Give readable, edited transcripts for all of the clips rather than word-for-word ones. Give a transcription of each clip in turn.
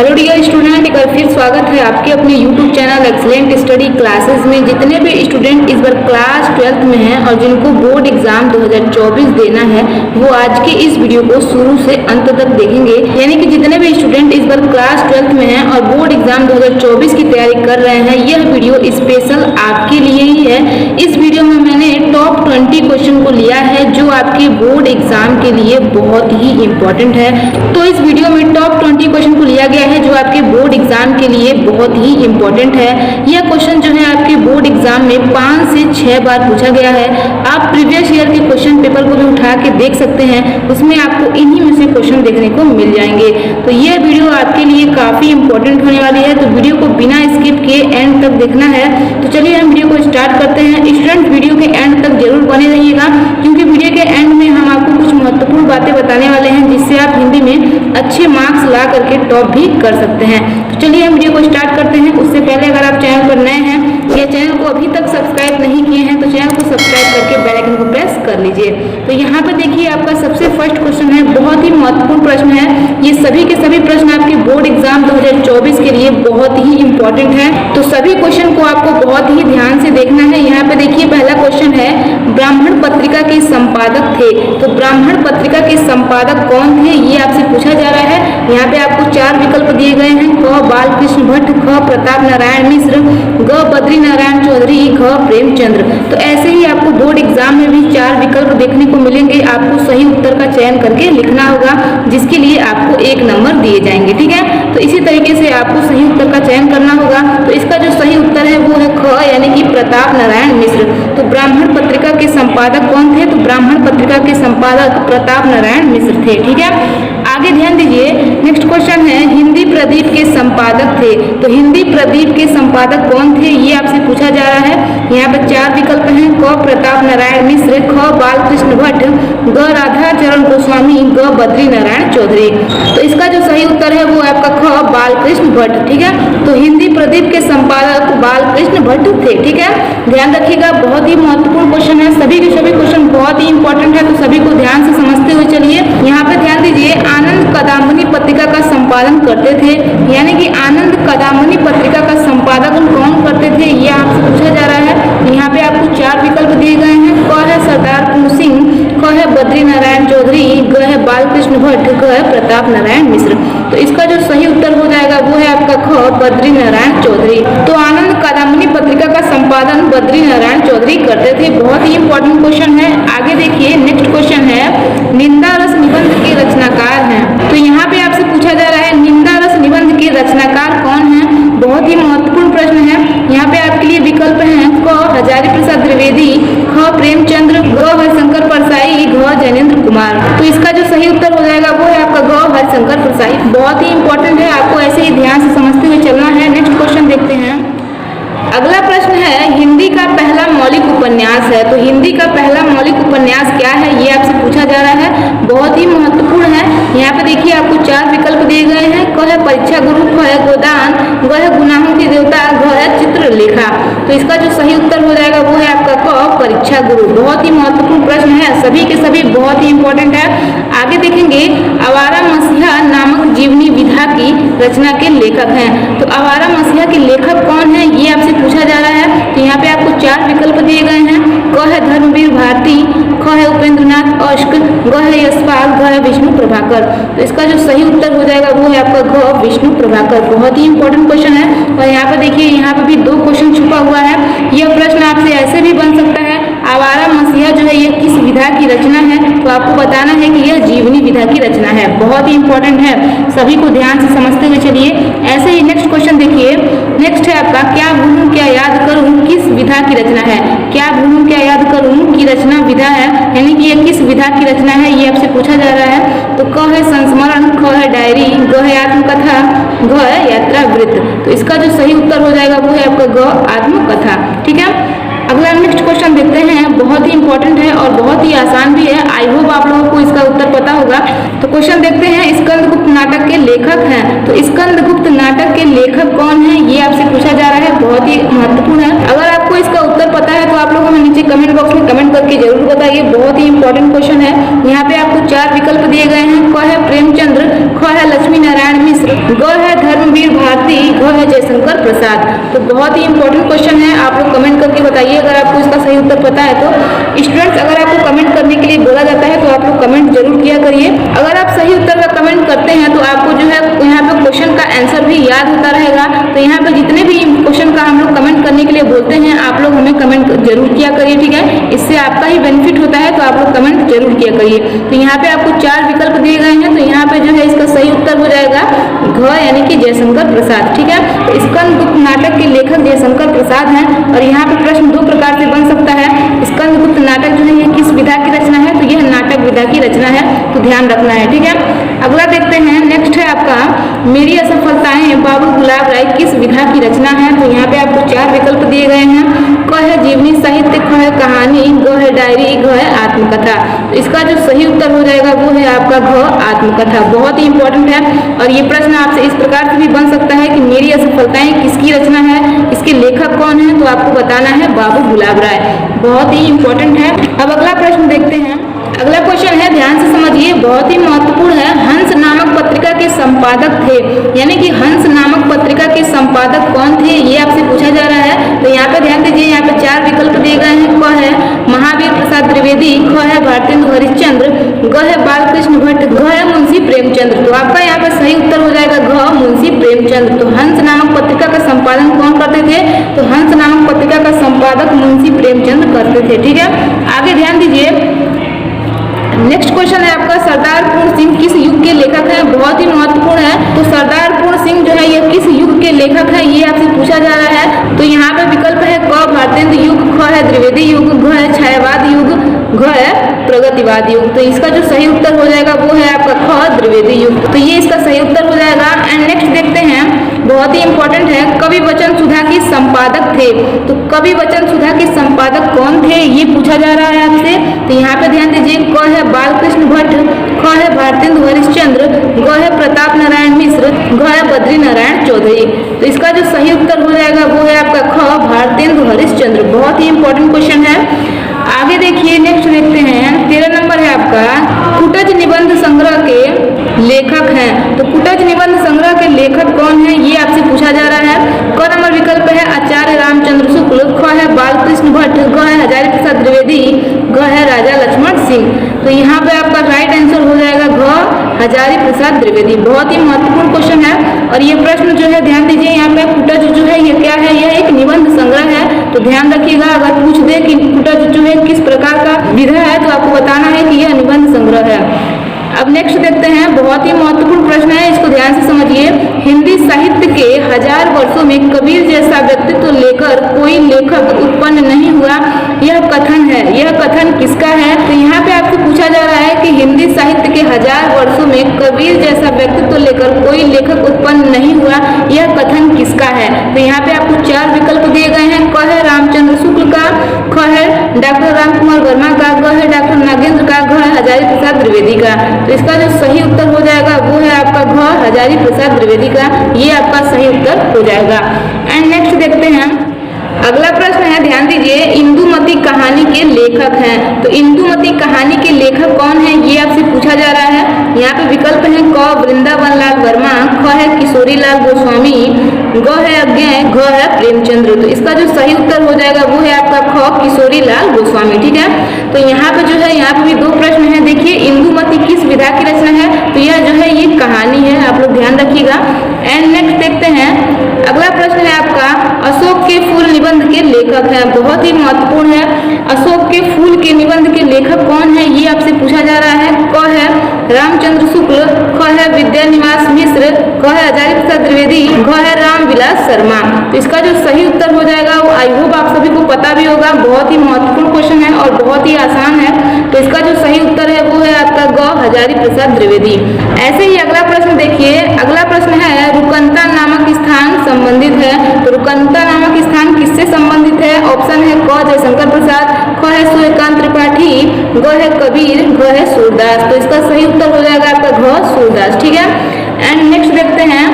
Hello dear student, एक बार फिर स्वागत है आपके अपने YouTube channel excellent study classes में। जितने भी स्टूडेंट इस बार क्लास 12th में हैं और जिनको बोर्ड एग्जाम 2024 देना है वो आज के इस वीडियो को शुरू से अंत तक देखेंगे। यानी कि जितने भी स्टूडेंट इस बार क्लास 12th में हैं और बोर्ड एग्जाम 2024 की तैयारी कर रहे हैं, यह वीडियो स्पेशल आपके लिए ही है। इस वीडियो में मैंने टॉप 20 क्वेश्चन को लिया है जो आपके बोर्ड एग्जाम के लिए बहुत ही इंपॉर्टेंट है। तो इस वीडियो में टॉप 20 क्वेश्चन को लिया गया है जो आपके बोर्ड एग्जाम के लिए बहुत ही इंपॉर्टेंट है। यह क्वेश्चन जो है आपके बोर्ड एग्जाम में 5 से 6 बार पूछा गया है। आप प्रीवियस ईयर के क्वेश्चन पेपर को भी उठा के देख सकते हैं, उसमें आपको इन्हीं में से क्वेश्चन देखने को मिल जाएंगे। तो यह वीडियो आपके लिए काफी इंपॉर्टेंट होने वाली है, तो वीडियो को बिना स्किप किए एंड तक देखना है। तो चलिए हम वीडियो को स्टार्ट करते हैं। स्टूडेंट वीडियो के एंड तक जरूर बने रहिएगा, क्योंकि वीडियो के एंड में हम आपको कुछ महत्वपूर्ण बातें बताने वाले हैं जिससे आप हिंदी में अच्छे मार्क्स ला करके टॉप भी कर सकते हैं। तो चलिए हम वीडियो को स्टार्ट करते हैं। उससे पहले अगर आप चैनल पर नए हैं या चैनल को अभी तक सब्सक्राइब नहीं किए हैं तो चैनल को सब्सक्राइब करके बेल आइकन को प्रेस कर लीजिए। तो यहाँ पर देखिए आपका सबसे फर्स्ट क्वेश्चन है, बहुत ही महत्वपूर्ण प्रश्न है। ये सभी के सभी प्रश्न आपके बोर्ड एग्जाम 2024 के लिए बहुत ही इंपॉर्टेंट है, तो सभी क्वेश्चन को आपको बहुत ही ध्यान से देखना है। यहाँ पे देखिए पहला क्वेश्चन है, ब्राह्मण पत्रिका के संपादक थे। तो ब्राह्मण पत्रिका के संपादक कौन थे ये आपसे पूछा जा रहा है। यहाँ पे आपको 4 विकल्प दिए गए हैं, क बालकृष्ण भट्ट, ख प्रताप नारायण मिश्र, ग बद्री नारायण चौधरी, घ प्रेमचंद्र। तो ऐसे ही आपको बोर्ड एग्जाम में भी 4 विकल्प देखने को मिलेंगे। आपको सही उत्तर का चयन करके लिखना होगा, जिसके लिए आपको 1 नंबर दिए जाएंगे। ठीक है, तो इसी तरीके से आपको सही उत्तर का चयन करना होगा। तो इसका जो सही उत्तर है वो है ख, यानी कि प्रताप नारायण मिश्र। तो ब्राह्मण पत्रिका के संपादक कौन थे? तो ब्राह्मण पत्रिका के संपादक प्रताप नारायण मिश्र थे। ठीक है, आगे ध्यान दीजिए। नेक्स्ट क्वेश्चन है, हिंदी प्रदीप के संपादक थे। तो हिंदी प्रदीप के संपादक कौन थे ये आपसे पूछा जा रहा है। यहाँ पर 4 विकल्प हैं, क प्रताप नारायण मिश्र, ख बालकृष्ण भट्ट, ग राधा चरण गोस्वामी, ग बद्री नारायण चौधरी। तो इसका जो सही उत्तर है वो आपका ख बालकृष्ण भट्ट। ठीक है, तो हिंदी प्रदीप के संपादक बालकृष्ण भट्ट थे। ठीक है, ध्यान रखिएगा, बहुत ही महत्वपूर्ण क्वेश्चन है। सभी के सभी क्वेश्चन बहुत ही इंपॉर्टेंट है, तो सभी को ध्यान से समझते हुए चलिए। यहाँ पे ध्यान दीजिए, आनंद कदामनी पत्रिका का संपादन करते थे। यानी कि आनंद कदामनी पत्रिका का संपादन कौन करते थे ये आपसे पूछा जा रहा है। यहाँ पे आपको 4 विकल्प दिए गए हैं, क है सरदार कुंवर सिंह, ख है बद्री नारायण चौधरी, ग है बालकृष्ण भट्ट, ग है प्रताप नारायण मिश्र। तो इसका जो सही उत्तर हो जाएगा वो है आपका ख बद्री नारायण चौधरी। तो आनंद कदामनी पत्रिका का संपादन बद्री नारायण चौधरी करते थे। बहुत ही इंपॉर्टेंट क्वेश्चन है। आगे देखिए, नेक्स्ट क्वेश्चन है, निंदा रस निबंध के रचनाकार हैं। तो यहाँ पे आपसे पूछा जा रहा है, निंदा रस निबंध के रचनाकार कौन है? बहुत ही महत्वपूर्ण प्रश्न है। यहाँ पे आपके लिए विकल्प हैं, क हजारी प्रसाद द्विवेदी, ख प्रेमचंद्र, ग हरिशंकर परसाई, घ जैनेन्द्र कुमार। तो इसका जो सही उत्तर हो जाएगा वो है आपका ग हरिशंकर परसाई। बहुत ही इंपॉर्टेंट है, आपको ऐसे ही ध्यान से समझते हुए चलना है। नेक्स्ट क्वेश्चन देखते हैं। अगला प्रश्न है, हिंदी का पहला मौलिक उपन्यास है। तो हिंदी का पहला मौलिक उपन्यास क्या है ये आपसे पूछा जा रहा है, बहुत ही महत्वपूर्ण है। यहाँ पे देखिए आपको 4 विकल्प दिए गए हैं, क है परीक्षा गुरु, ख है गोदान, ग है गुनाहों के देवता, घ है चित्रलेखा। तो इसका जो सही उत्तर हो जाएगा वो है आपका क परीक्षा गुरु। बहुत ही महत्वपूर्ण प्रश्न है, सभी के सभी बहुत ही इंपॉर्टेंट है। आगे देखेंगे, आवारा मसीहा नामक जीवनी विधा की रचना के लेखक हैं। तो आवारा मसीहा के लेखक कौन है ये आपसे पूछा जा रहा है। तो यहाँ पे आपको 4 विकल्प दिए गए हैं, क है धर्मवीर भारती, ख है उपेंद्रनाथ अश्क, ग है यशपाल, घ है विष्णु प्रभाकर। तो इसका जो सही उत्तर हो जाएगा वो है आपका घ विष्णु प्रभाकर। बहुत ही इंपॉर्टेंट क्वेश्चन है। और यहाँ पे देखिए, यहाँ पे भी 2 क्वेश्चन छुपा हुआ है। यह प्रश्न आपसे ऐसे भी बन सकता है, आवारा मसीहा जो है ये किस विधा की रचना है? तो आपको बताना है कि यह जीवनी विधा की रचना है। बहुत ही इंपॉर्टेंट है, सभी को ध्यान से समझते हुए चलिए। ऐसे ही नेक्स्ट क्वेश्चन देखिए। नेक्स्ट है आपका, क्या भूलूं क्या याद करूं किस विधा की रचना है? क्या भूलूं क्या याद करूं की रचना विधा है, यानी कि यह किस विधा की रचना है ये आपसे पूछा जा रहा है। तो क है संस्मरण, ख है डायरी, ग है आत्मकथा, घ है यात्रा वृत्त। तो इसका जो सही उत्तर हो जाएगा वो है आपका ग आत्मकथा। ठीक है, अगला नेक्स्ट क्वेश्चन देखते हैं। बहुत ही इंपॉर्टेंट है और बहुत ही आसान भी है। आई होप आप लोगों को इसका उत्तर पता होगा। तो क्वेश्चन देखते हैं, स्कंदगुप्त नाटक के लेखक हैं। तो स्कंदगुप्त नाटक के लेखक कौन है ये आपसे पूछा जा रहा है, बहुत ही महत्वपूर्ण है। अगर आपको इसका उत्तर पता है तो आप लोगों में नीचे कमेंट बॉक्स में कमेंट करके जरूर बताइए। बहुत ही इंपॉर्टेंट क्वेश्चन है। यहाँ पे आपको 4 विकल्प दिए गए हैं, क है प्रेमचंद्र, ख है लक्ष्मी नारायण मिश्र, मिश्र, ग है धर्मवीर भारती, घ है जयशंकर प्रसाद। तो बहुत ही इंपॉर्टेंट क्वेश्चन है, आप लोग कमेंट करके बताइए अगर आपको इसका सही उत्तर पता है तो। स्टूडेंट्स, अगर आपको कमेंट करने के लिए बोला जाता है तो आप लोग कमेंट जरूर किया करिए। अगर आप सही उत्तर का कमेंट करते हैं तो आपको जो है यहाँ पे क्वेश्चन का आंसर भी याद होता रहेगा। तो यहाँ पे जितने भी क्वेश्चन का हम लोग कमेंट करने के लिए बोलते हैं आप लोग हमें कमेंट जरूर किया करिए, ठीक है। इससे आपका ही बेनिफिट होता है, तो आप लोग कमेंट जरूर किया करिए। तो यहाँ पे आपको 4 विकल्प दिए गए हैं, तो यहाँ पे जो है इसका सही उत्तर हो जाएगा घ यानी कि जयशंकर प्रसाद, ठीक है। तो स्कंदगुप्त नाटक के लेखक जयशंकर प्रसाद हैं। और यहाँ पे प्रश्न 2 प्रकार से बन सकता है। स्कंदगुप्त नाटक जो है ये किस विधा की रचना है, तो यह नाटक विधा की रचना है, तो ध्यान रखना है, ठीक है। अगला देखते हैं, नेक्स्ट है आपका मेरी असफलताएं बाबू गुलाब राय किस विधा की रचना है। तो यहाँ पे आपको 4 विकल्प दिए गए हैं। क है जीवनी साहित्य, ख है कहानी, ग है डायरी, घ है आत्मकथा। तो इसका जो सही उत्तर हो जाएगा वो है आपका घ आत्मकथा। बहुत ही इंपॉर्टेंट है और ये प्रश्न आपसे इस प्रकार से भी बन सकता है कि मेरी असफलताएं किसकी रचना है, इसके लेखक कौन है, तो आपको बताना है बाबू गुलाब राय। बहुत ही इंपॉर्टेंट है। अब अगला प्रश्न देखते हैं। अगला क्वेश्चन है, ध्यान से समझिए, बहुत ही महत्वपूर्ण है। हंस नामक पत्रिका के संपादक थे, यानी कि हंस नामक पत्रिका के संपादक कौन थे, ये आपसे पूछा जा रहा है। तो यहाँ पे ध्यान दीजिए, यहाँ पे 4 विकल्प दिए गए हैं। क है महावीर प्रसाद द्विवेदी, ख है भारतेंदु हरिश्चंद्र, ग है बालकृष्ण भट्ट, घ है मुंशी प्रेमचंद्र। तो आपका यहाँ पे सही उत्तर हो जाएगा घ मुंशी प्रेमचंद्र। तो हंस नामक पत्रिका का संपादन कौन करते थे, तो हंस नामक पत्रिका का संपादक मुंशी प्रेमचंद्र करते थे, ठीक है। आगे ध्यान दीजिए, नेक्स्ट क्वेश्चन है आपका सरदार पूर्ण सिंह किस युग के लेखक हैं, बहुत ही महत्वपूर्ण है। तो सरदार पूर्ण सिंह जो है ये किस युग के लेखक है, ये आपसे पूछा जा रहा है। तो यहाँ पे विकल्प है क भारतेंदु युग, ख है द्विवेदी युग, घ है छायावाद युग, घ है प्रगतिवाद युग। तो इसका जो सही उत्तर हो जाएगा वो है आपका ख द्विवेदी युग। तो ये इसका सही उत्तर हो जाएगा। एंड नेक्स्ट देखते हैं, बहुत ही इंपॉर्टेंट है, कवि वचन सुधा के संपादक थे। तो कवि वचन सुधा के संपादक कौन थे, ये पूछा जा रहा है आपसे। तो यहाँ पे ध्यान दीजिए, क है बालकृष्ण भट्ट, ख है भारतेंदु हरिश्चंद्र, ग है प्रताप नारायण मिश्र, घ है बद्री नारायण चौधरी। तो इसका जो सही उत्तर हो जाएगा वो है आपका ख भारतेंदु हरिश्चंद्र। बहुत ही इंपॉर्टेंट क्वेश्चन है। आगे देखिए, नेक्स्ट देखते हैं, 13 नंबर है आपका कुटज निबंध संग्रह के लेखक हैं। तो कुटज निबंध संग्रह के लेखक कौन है, ये आपसे पूछा जा रहा है। क नंबर विकल्प है आचार्य रामचंद्र शुक्ल, ख है बालकृष्ण भट्ट, ग है हजारी प्रसाद द्विवेदी, घ है राजा लक्ष्मण सिंह। तो यहाँ पे आपका राइट आंसर हो जाएगा घ हजारी प्रसाद द्विवेदी। बहुत ही महत्वपूर्ण क्वेश्चन है और ये प्रश्न जो है ध्यान दीजिए, यहाँ पे कुटज जो है ये क्या है, यह एक निबंध संग्रह है। तो ध्यान रखिएगा, अगर पूछ दे कि कुटज जो है किस प्रकार का विधा है तो आपको बताना है कि यह निबंध संग्रह है। अब नेक्स्ट देखते हैं, बहुत ही महत्वपूर्ण प्रश्न है, इसको ध्यान से समझिए। हिंदी साहित्य के 1000 वर्षों में कबीर जैसा व्यक्तित्व लेकर कोई लेखक उत्पन्न नहीं हुआ, यह कथन है। यह कथन किसका है, तो यहाँ पे आपसे पूछा जा रहा है कि हिंदी साहित्य के 1000 वर्षों में कबीर जैसा व्यक्तित्व लेकर कोई लेखक उत्पन्न नहीं हुआ, यह कथन किसका है। तो यहाँ पे आपको 4 विकल्प दिए गए हैं। क है रामचंद्र शुक्ल का, ख है डॉक्टर राम कुमार वर्मा का, ग है डॉक्टर नागेंद्र का, घ है हजारी प्रसाद द्विवेदी का। तो इसका जो सही उत्तर हो जाएगा वो है आपका घ हजारी प्रसाद द्विवेदी का। ये आपका सही उत्तर हो जाएगा। एंड नेक्स्ट देखते हैं, अगला प्रश्न है, ध्यान दीजिए, इंदुमती कहानी के लेखक हैं। तो इंदुमती कहानी के लेखक कौन है, ये आपसे पूछा जा रहा है। यहाँ पे विकल्प है क वृंदावन लाल वर्मा, ख है किशोरी लाल गोस्वामी, ग है अज्ञेय, घ है प्रेमचंद्र। तो इसका जो सही उत्तर हो जाएगा वो है आपका ख किशोरी लाल गोस्वामी, ठीक है। तो यहाँ पे जो है, यहाँ पे भी 2 प्रश्न है। देखिए, इंदुमती किस विधा की रचना है, तो यह जो है ये कहानी है, आप लोग ध्यान रखिएगा। एंड नेक्स्ट देखते हैं, अगला प्रश्न है आपका अशोक के फूल निबंध के लेखक हैं। बहुत ही महत्वपूर्ण है, अशोक के फूल के निबंध के लेखक कौन है, ये आपसे पूछा जा रहा है। क है रामचंद्र शुक्ल, ख है विद्यानिवास मिश्र, घ है हजारी प्रसाद द्विवेदी, घ है रामविलास शर्मा। तो इसका जो सही उत्तर हो जाएगा वो आई होप आप सभी को पता भी होगा। बहुत ही महत्वपूर्ण क्वेश्चन है और बहुत ही आसान है। तो इसका जो सही उत्तर है वो है आपका ग हजारी प्रसाद द्विवेदी। ऐसे ही अगला प्रश्न देखिए, अगला प्रश्न है रुकंता नामक स्थान संबंधित है। तो रुकंता नामक स्थान किससे संबंधित है, ऑप्शन है क जयशंकर प्रसाद, ख है सूर्यकांत त्रिपाठी, ग है कबीर, घ है सूरदास। तो इसका सही उत्तर हो जाएगा आपका घ सूरदास, ठीक है। एंड नेक्स्ट देखते हैं,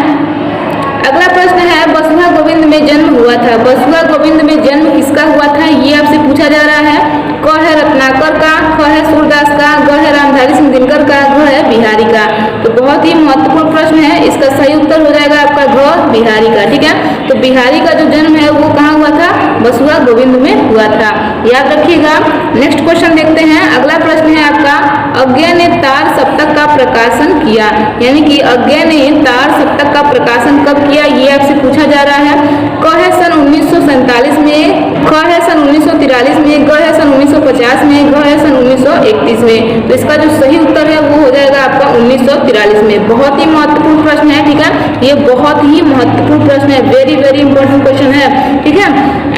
अगला प्रश्न है बसुआ गोविंद में जन्म हुआ था। बसुआ गोविंद में जन्म किसका हुआ था, ये आपसे पूछा जा रहा है। क है रत्नाकर का, ख है सूरदास का, ग है रामधारी सिंह दिनकर का, घ है बिहारी का। तो बहुत ही महत्वपूर्ण प्रश्न है, इसका सही उत्तर हो जाएगा आपका घ बिहारी का। ठीक है, तो बिहारी का जो जन्म है वो कहाँ हुआ था? बसुआ गोविंद में हुआ था, याद रखिएगा। नेक्स्ट क्वेश्चन देखते हैं। अगला प्रश्न है आपका, अज्ञा ने तार सप्तक का प्रकाशन किया, यानी कि अज्ञा ने तार सप्तक का प्रकाशन कब किया, ये आपसे पूछा जा रहा है। क है सन 1947 में, ख है सन 1943 में, ग है सन 1950 में, घ है सन 1931 में। तो इसका जो सही उत्तर है वो हो जाएगा आपका 1943 में। बहुत ही महत्वपूर्ण प्रश्न है, ठीक है, ये बहुत ही महत्वपूर्ण प्रश्न है, वेरी वेरी इंपॉर्टेंट क्वेश्चन है, ठीक है।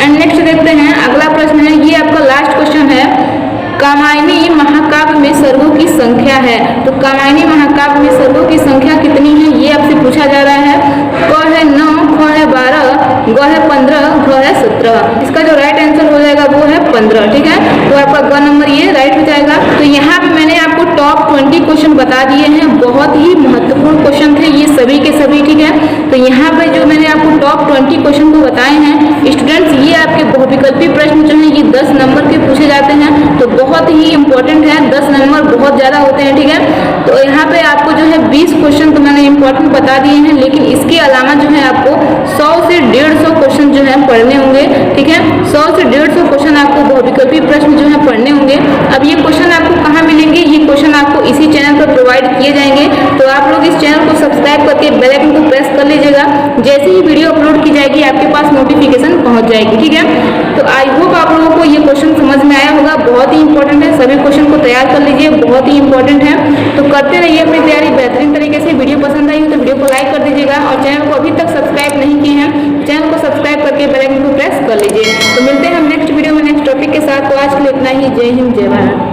एंड नेक्स्ट देखते हैं, अगला प्रश्न है, ये आपका लास्ट क्वेश्चन है। कामायनी महाकाव्य में सर्गों की संख्या है, तो कामायनी महाकाव्य में सर्गों की संख्या कितनी है, ये आपसे पूछा जा रहा है। क है 9, ख है 12, ग है 15, घ है 17। इसका जो राइट आंसर हो जाएगा वो है 15, ठीक है, तो आपका ग नंबर ये राइट हो जाएगा। तो यहाँ पे मैंने आपको टॉप 20 क्वेश्चन बता दिए हैं, बहुत ही महत्वपूर्ण क्वेश्चन थे ये सभी के सभी, ठीक है। तो यहाँ पे जो मैंने आपको टॉप 20 क्वेश्चन को बताए हैं स्टूडेंट्स, ये आपके बहुविकल्पी प्रश्न जो है ये 10 नंबर के पूछे जाते हैं, तो बहुत ही इंपॉर्टेंट है, 10 नंबर बहुत ज्यादा होते हैं, ठीक है। तो यहाँ पे आपको जो है 20 क्वेश्चन तो मैंने इंपॉर्टेंट बता दिए हैं, लेकिन इसके अलावा जो है आपको 100 से 150 क्वेश्चन जो है पढ़ने होंगे, ठीक है। 100 से 150 क्वेश्चन आपको बहुविकल्पी प्रश्न जो है पढ़ने होंगे। अब ये क्वेश्चन आपको कहाँ मिलेंगे, ये क्वेश्चन आपको इसी चैनल पर प्रोवाइड किए जाएंगे, तो आप लोग इस चैनल को सब्सक्राइब करके बेल आइकन को प्रेस कर लीजिएगा। जैसे ही वीडियो अपलोड की जाएगी आपके पास नोटिफिकेशन पहुंच जाएगी, ठीक है। तो आई होप आप लोगों को ये क्वेश्चन समझ में आया होगा, बहुत ही इंपॉर्टेंट है, सभी क्वेश्चन को तैयार कर लीजिए, बहुत ही इंपॉर्टेंट है। तो करते रहिए अपनी तैयारी बेहतरीन तरीके से। वीडियो पसंद आई हो तो वीडियो को लाइक कर दीजिएगा, और चैनल को अभी तक सब्सक्राइब नहीं किए हैं चैनल को सब्सक्राइब करके बेल आइकन को प्रेस कर लीजिए। तो मिलते हैं हम नेक्स्ट वीडियो में नेक्स्ट टॉपिक के साथ। तो आज के लिए इतना ही, जय हिंद जय भारत।